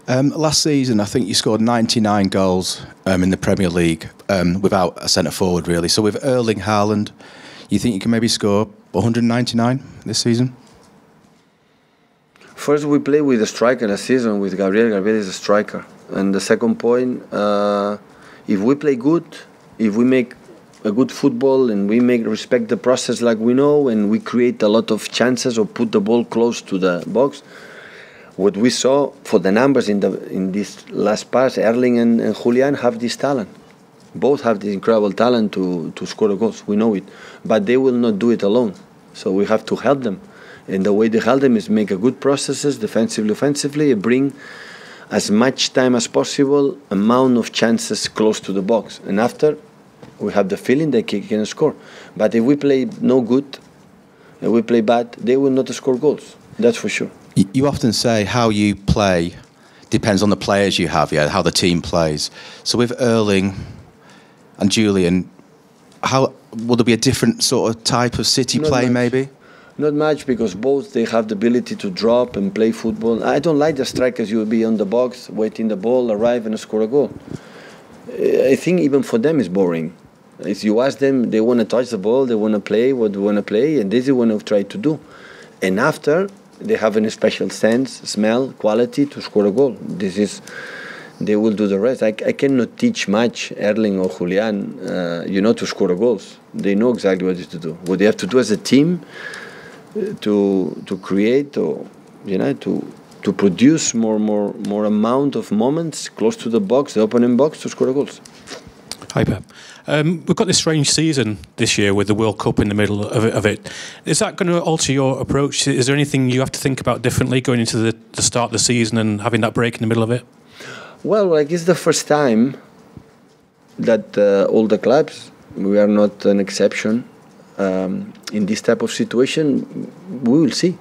Last season, I think you scored 99 goals in the Premier League without a centre forward, really. So with Erling Haaland, you think you can maybe score 199 this season? First, we play with a striker last season with Gabriel. Gabriel is a striker. And the second point, if we play good, if we make a good football and we respect the process like we know, and we create a lot of chances or put the ball close to the box, what we saw for the numbers in this last pass, Erling and Julian have this talent. Both have this incredible talent to score goals. We know it, but they will not do it alone. So we have to help them, and the way they help them is make a good processes, defensively, offensively, and bring as much time as possible, amount of chances close to the box, and after we have the feeling they can score. But if we play no good and we play bad, they will not score goals. That's for sure. You often say how you play depends on the players you have, yeah, how the team plays. So with Erling and Julian, how will there be a different sort of type of City Not play, much. maybe? Not much, because both they have the ability to drop and play football. I don't like the strikers you will be on the box, waiting the ball, arrive and score a goal. I think even for them it's boring. If you ask them, they want to touch the ball, they want to play what they want to play, and this is what they try to do. And after, they have a special sense, smell, quality to score a goal. They will do the rest. I cannot teach much Erling or Julian, to score goals. They know exactly what to do. What they have to do as a team to create, or to produce more amount of moments close to the box, the opponent box, to score goals. Hi, Pep. We've got this strange season this year with the World Cup in the middle of it. Is that going to alter your approach? Is there anything you have to think about differently going into the start of the season and having that break in the middle of it? Well, it's the first time that all the clubs, we are not an exception, in this type of situation. We will see.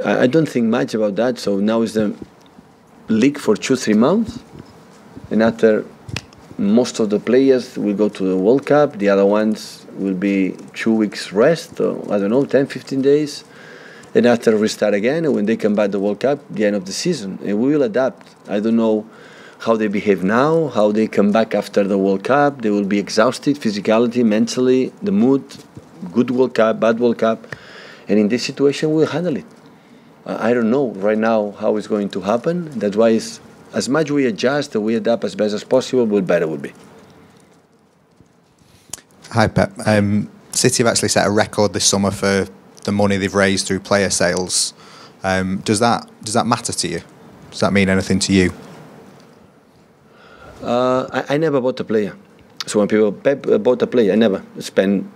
I don't think much about that. So now is the league for 2-3 months, and after, most of the players will go to the World Cup. The other ones will be 2 weeks rest, or 10-15 days. And after restart again, and when they come back to the World Cup, the end of the season. And we will adapt. I don't know how they behave now, how they come back after the World Cup. They will be exhausted, physicality, mentally, the mood, good World Cup, bad World Cup. And in this situation, we'll handle it. I don't know right now how it's going to happen. That's why as much we adjust, we adapt as best as possible, the better it will be. Hi, Pep. City have actually set a record this summer for the money they've raised through player sales. Does that matter to you? Does that mean anything to you? I never bought a player. So when people Pep bought a player, I never spent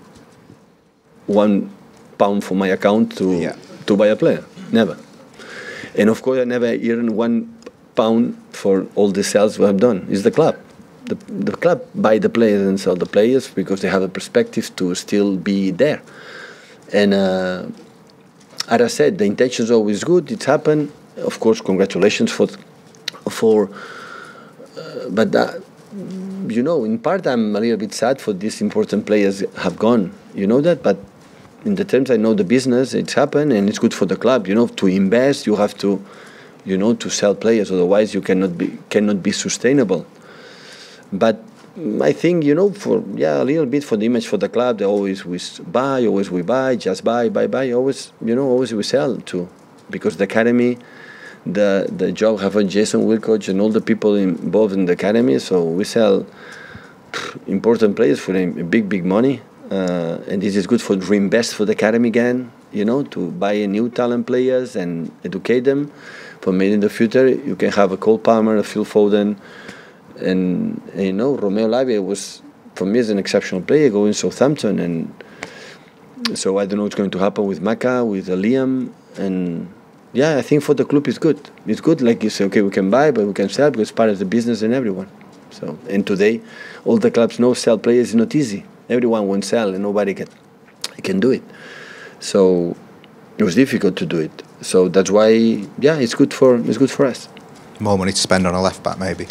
£1 for my account to buy a player. Never. And of course, I never earned £1 for all the sales we have done. It's the club. The club buy the players and sell the players because they have a perspective to still be there. And as I said, the intention is always good. It's happened. Of course, congratulations but in part I'm a little bit sad for these important players have gone. You know that, but in the terms I know the business, it's happened and it's good for the club. To invest, you have to, to sell players. Otherwise, you cannot be sustainable. But I think, a little bit for the image for the club. They always we buy, just buy. Always we sell too, because the academy, the job have a Jason Wilcoch and all the people involved in the academy. So we sell important players for big money, and this is good for reinvest for the academy again. To buy new talent players and educate them. For maybe in the future you can have a Cole Palmer, a Phil Foden. And Romeo Lavia was, for me, is an exceptional player going to Southampton, and so I don't know what's going to happen with Maka, with Liam, and I think for the club it's good. It's good, like you say, okay, we can buy, but we can sell because it's part of the business and everyone. So, and today, all the clubs know sell players is not easy. Everyone wants to sell, and nobody can do it. So it was difficult to do it. So that's why, it's good for us. More money to spend on a left back, maybe.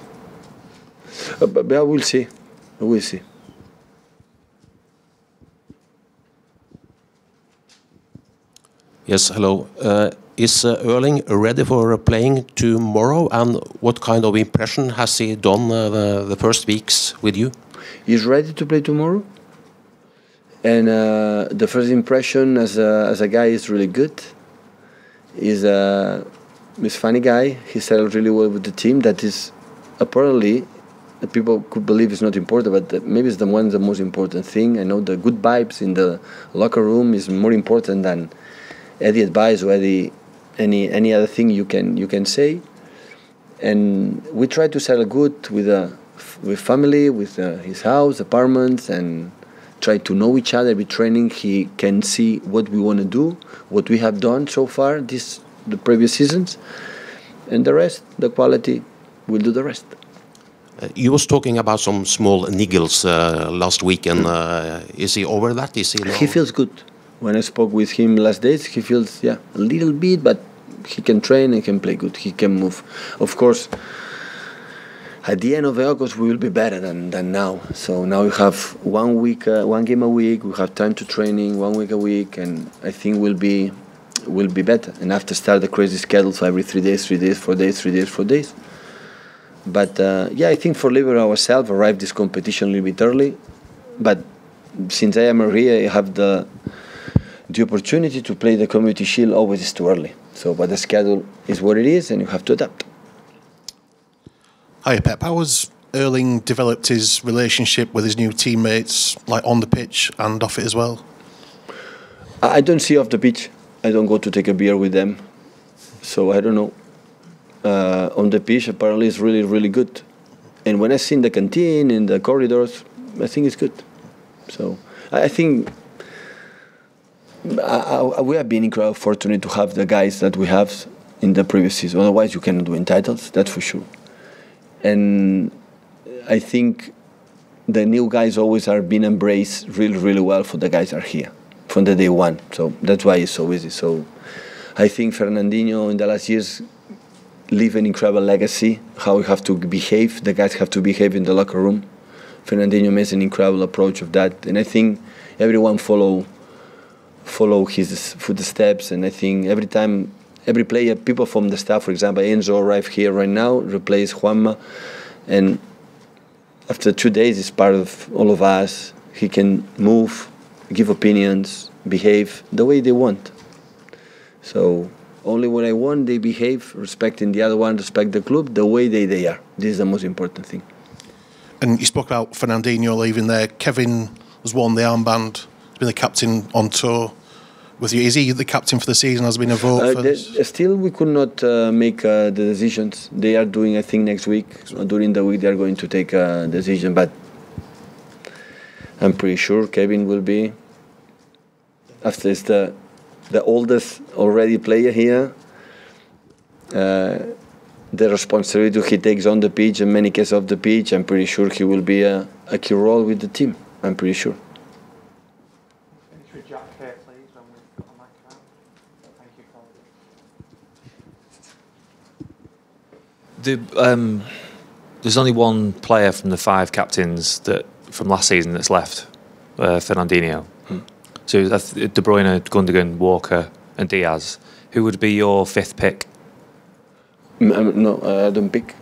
But we'll see. We'll see. Yes, hello. Is Erling ready for playing tomorrow, and what kind of impression has he done the first weeks with you? He's ready to play tomorrow, and the first impression as a guy is really good. He's a funny guy. He settled really well with the team. That is apparently, people could believe it's not important, but maybe it's the most important thing. I know the good vibes in the locker room is more important than any advice or any other thing you can say. And we try to settle good with family, with his house, apartments, and try to know each other. With training, he can see what we want to do, what we have done so far the previous seasons, and the rest, the quality, will do the rest. You was talking about some small niggles last week, and is he over that? Is he now? He feels good. When I spoke with him last days, he feels a little bit, but he can train and can play good. He can move. Of course, at the end of August, we will be better than now. So now we have 1 week, 1 game a week. We have time to training 1 week a week, and I think we'll be better. And after start the crazy schedule, so every 3 days, 3 days, 4 days, 3 days, 4 days. But I think for Liverpool ourselves, arrived this competition a little bit early. But since I am here, I have the opportunity to play the Community Shield. Always is too early. So, but the schedule is what it is, and you have to adapt. Hi Pep, how has Erling developed his relationship with his new teammates, like on the pitch and off it as well? I don't see off the pitch. I don't go to take a beer with them, so I don't know. On the pitch, apparently, it's really, really good. And when I see in the canteen, in the corridors, I think it's good. So I think we have been incredibly fortunate to have the guys that we have in the previous season. Otherwise, you cannot win titles, that's for sure. And I think the new guys always are being embraced really, really well for the guys that are here from the day one. So that's why it's so easy. So I think Fernandinho in the last years leave an incredible legacy, how we have to behave, the guys have to behave in the locker room. Fernandinho makes an incredible approach of that. And I think everyone follow his footsteps. And I think every player, people from the staff, for example, Enzo arrived here right now, replaced Juanma, and after 2 days, he's part of all of us. He can move, give opinions, behave the way they want. So only when I want, they behave, respecting the other one, respect the club, the way they are. This is the most important thing. And you spoke about Fernandinho leaving there. Kevin has worn the armband, he's been the captain on tour with you. Is he the captain for the season? Has been a vote for this? Still, we could not make the decisions. They are doing, I think, next week. During the week, they are going to take a decision. But I'm pretty sure Kevin will be, after it's the oldest already player here, the responsibility he takes on the pitch and many cases off the pitch, I'm pretty sure he will be a key role with the team. I'm pretty sure. There's only one player from the 5 captains from last season that's left, Fernandinho. So De Bruyne, Gundogan, Walker and Diaz. Who would be your 5th pick? No, I don't pick.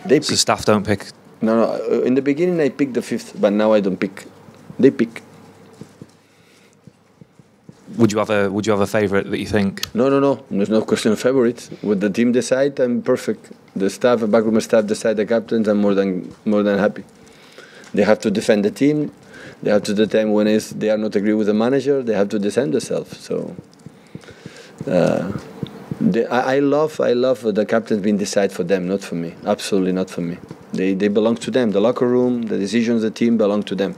They pick. So staff don't pick? No. In the beginning I picked the 5th, but now I don't pick. They pick. Would you have a favourite that you think? No. There's no question of favourites. What the team decide, I'm perfect. The staff, the backroom staff decide the captains. I'm more than happy. They have to defend the team. They have to determine when they are not agree with the manager. They have to defend themselves. So I love the captains being decided for them, not for me. Absolutely not for me. They belong to them. The locker room, the decisions of the team belong to them.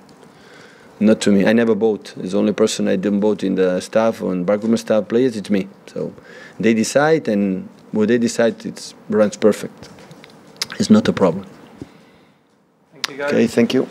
Not to me. I never vote. It's the only person I didn't vote in the staff or in backroom staff players. It's me. So they decide, and what they decide, it runs perfect. It's not a problem. Thank you, guys. Okay, thank you.